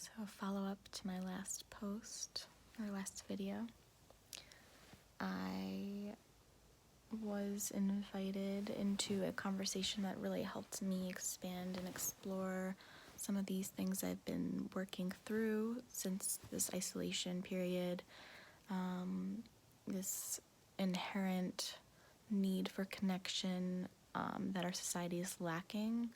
So follow up to my last post, or last video. I was invited into a conversation that really helped me expand and explore some of these things I've been working through since this isolation period. This inherent need for connection that our society is lacking,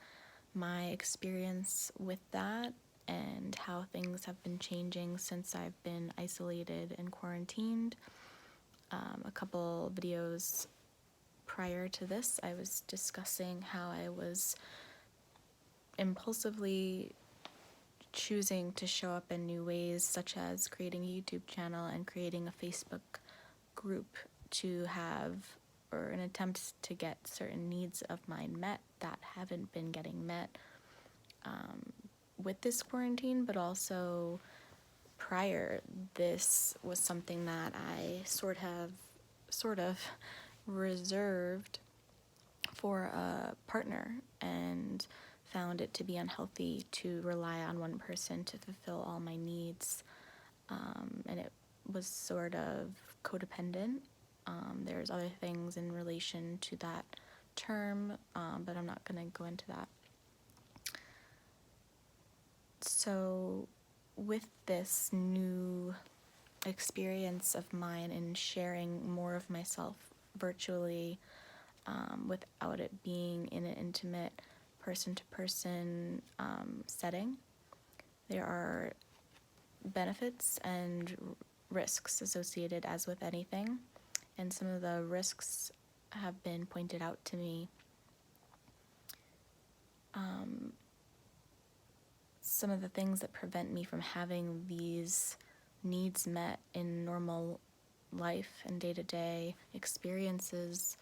my experience with that, and how things have been changing since I've been isolated and quarantined. A couple videos prior to this, I was discussing how I was impulsively choosing to show up in new ways, such as creating a YouTube channel and creating a Facebook group to have, or an attempt to get certain needs of mine met that haven't been getting met with this quarantine, but also prior. This was something that I sort of reserved for a partner, and found it to be unhealthy to rely on one person to fulfill all my needs, and it was sort of codependent. There's other things in relation to that term, but I'm not going to go into that. So with this new experience of mine in sharing more of myself virtually, without it being in an intimate person-to-person setting, there are benefits and risks associated, as with anything, and some of the risks have been pointed out to me. Some of the things that prevent me from having these needs met in normal life and day-to-day experiences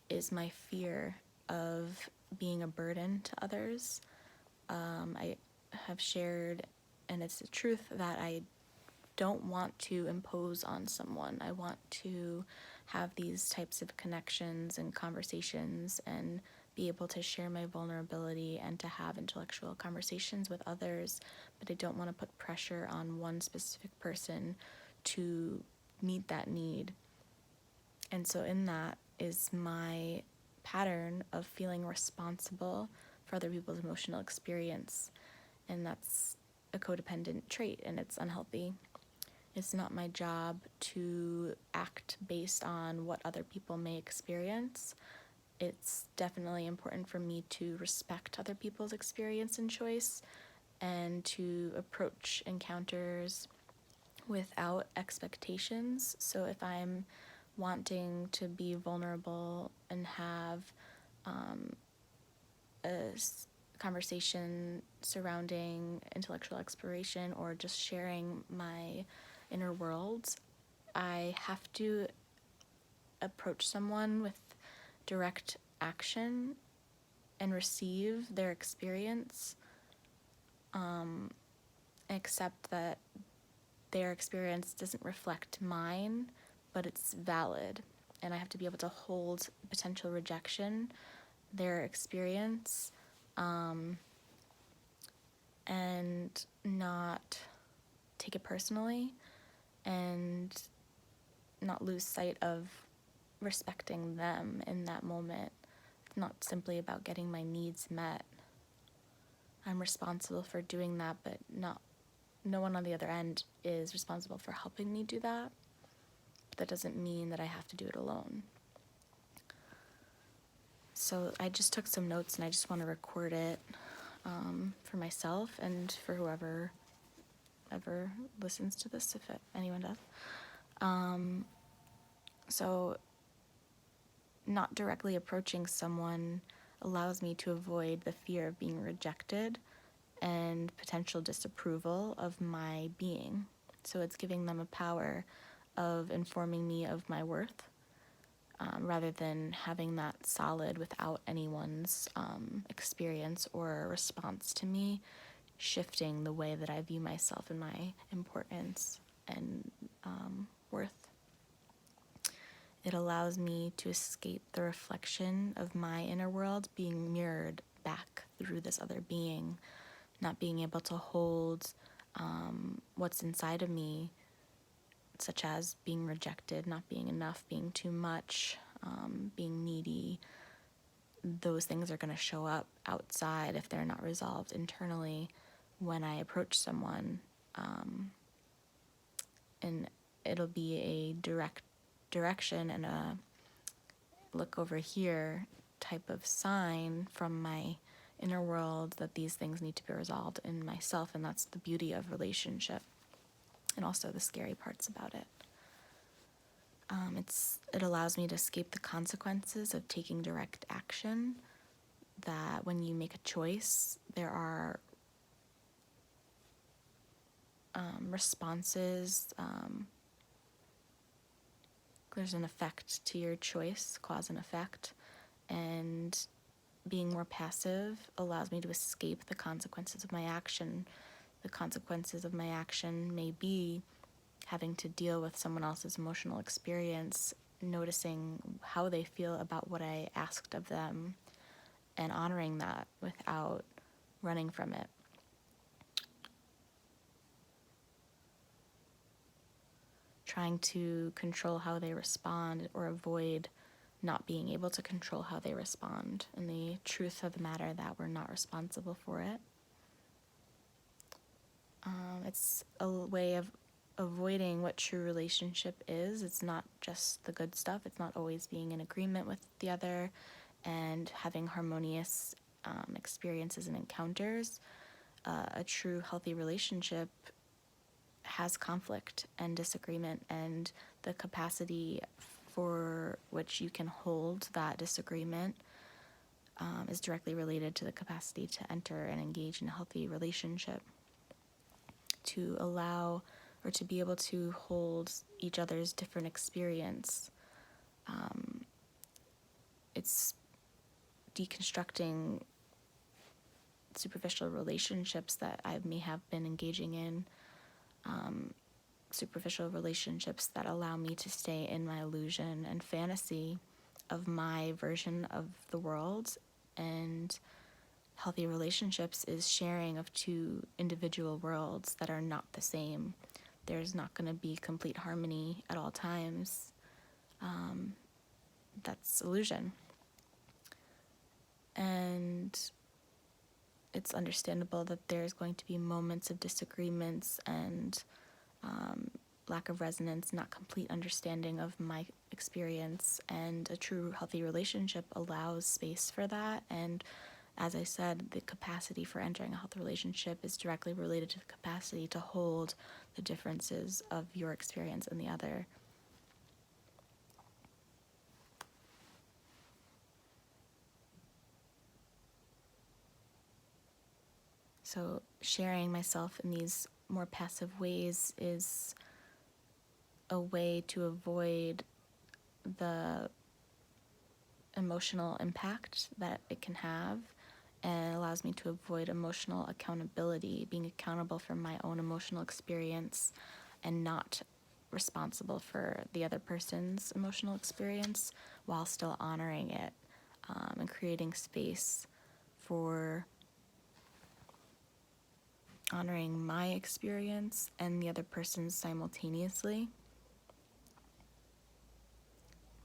is my fear of being a burden to others. I have shared, and it's the truth, that I don't want to impose on someone. I want to have these types of connections and conversations and be able to share my vulnerability and to have intellectual conversations with others, but I don't want to put pressure on one specific person to meet that need. And so in that is my pattern of feeling responsible for other people's emotional experience, and that's a codependent trait, and it's unhealthy. It's not my job to act based on what other people may experience. It's definitely important for me to respect other people's experience and choice, and to approach encounters without expectations. So if I'm wanting to be vulnerable and have a conversation surrounding intellectual exploration or just sharing my inner worlds, I have to approach someone with direct action and receive their experience, accept that their experience doesn't reflect mine, but it's valid, and I have to be able to hold potential rejection, their experience, and not take it personally, and not lose sight of respecting them in that moment. It's not simply about getting my needs met. I'm responsible for doing that, but no one on the other end is responsible for helping me do that. But that doesn't mean that I have to do it alone. So I just took some notes, and I just want to record it for myself and for whoever ever listens to this, if anyone does. So not directly approaching someone allows me to avoid the fear of being rejected and potential disapproval of my being. So it's giving them a power of informing me of my worth, rather than having that solid without anyone's experience or response to me, shifting the way that I view myself and my importance and worth. It allows me to escape the reflection of my inner world being mirrored back through this other being, not being able to hold what's inside of me, such as being rejected, not being enough, being too much, being needy. Those things are going to show up outside if they're not resolved internally when I approach someone. And it'll be a direct direction and a look over here type of sign from my inner world that these things need to be resolved in myself. And that's the beauty of relationship and also the scary parts about it. It allows me to escape the consequences of taking direct action, that when you make a choice, there are responses, there's an effect to your choice, cause and effect, and being more passive allows me to escape the consequences of my action. The consequences of my action may be having to deal with someone else's emotional experience, noticing how they feel about what I asked of them, and honoring that without running from it. Trying to control how they respond or avoid not being able to control how they respond, and the truth of the matter that we're not responsible for it. It's a way of avoiding what true relationship is. It's not just the good stuff. It's not always being in agreement with the other and having harmonious experiences and encounters. A true healthy relationship has conflict and disagreement, and the capacity for which you can hold that disagreement is directly related to the capacity to enter and engage in a healthy relationship, to allow or to be able to hold each other's different experience. It's deconstructing superficial relationships that I may have been engaging in, superficial relationships that allow me to stay in my illusion and fantasy of my version of the world. And healthy relationships is sharing of two individual worlds that are not the same. There's not going to be complete harmony at all times. That's illusion. And it's understandable that there's going to be moments of disagreements and lack of resonance, not complete understanding of my experience. And a true healthy relationship allows space for that. And as I said, the capacity for entering a healthy relationship is directly related to the capacity to hold the differences of your experience and the other. So sharing myself in these more passive ways is a way to avoid the emotional impact that it can have, and it allows me to avoid emotional accountability, being accountable for my own emotional experience and not responsible for the other person's emotional experience while still honoring it, and creating space for honoring my experience and the other person's simultaneously.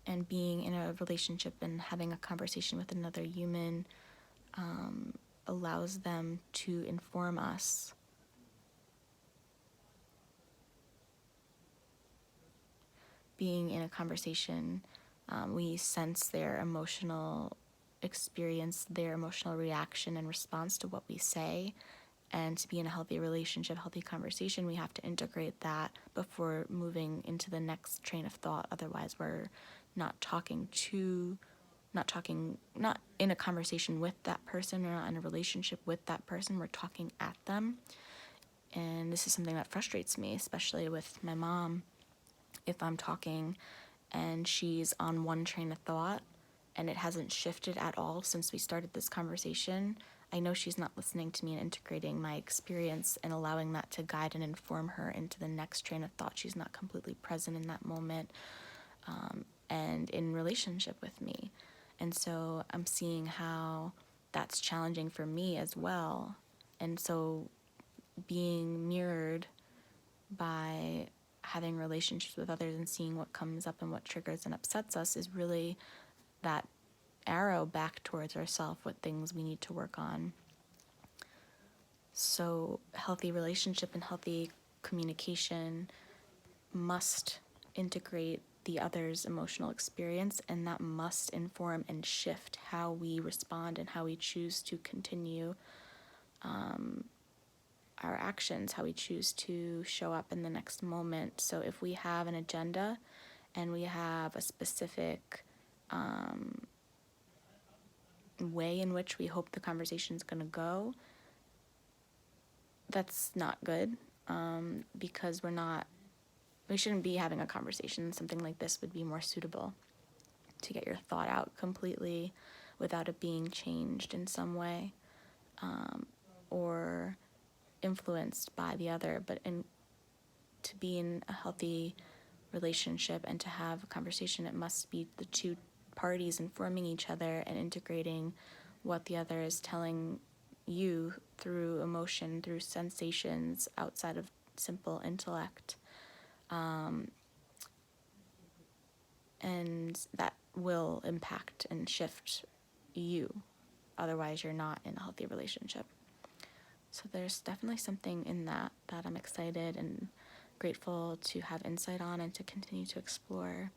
And being in a relationship and having a conversation with another human allows them to inform us. Being in a conversation, we sense their emotional experience, their emotional reaction and response to what we say. And to be in a healthy relationship, healthy conversation, we have to integrate that before moving into the next train of thought. Otherwise, we're not in a conversation with that person, or not in a relationship with that person. We're talking at them. And this is something that frustrates me, especially with my mom. If I'm talking and she's on one train of thought and it hasn't shifted at all since we started this conversation, I know she's not listening to me and integrating my experience and allowing that to guide and inform her into the next train of thought. She's not completely present in that moment and in relationship with me. And so I'm seeing how that's challenging for me as well. And so being mirrored by having relationships with others and seeing what comes up and what triggers and upsets us is really that arrow back towards ourselves, what things we need to work on. So healthy relationship and healthy communication must integrate the other's emotional experience, and that must inform and shift how we respond and how we choose to continue our actions, how we choose to show up in the next moment. So if we have an agenda and we have a specific way in which we hope the conversation is going to go, that's not good, because we shouldn't be having a conversation. Something like this would be more suitable to get your thought out completely without it being changed in some way, or influenced by the other. But to be in a healthy relationship and to have a conversation, it must be the two parties informing each other and integrating what the other is telling you through emotion, through sensations outside of simple intellect. And that will impact and shift you. Otherwise, you're not in a healthy relationship. So there's definitely something in that I'm excited and grateful to have insight on and to continue to explore.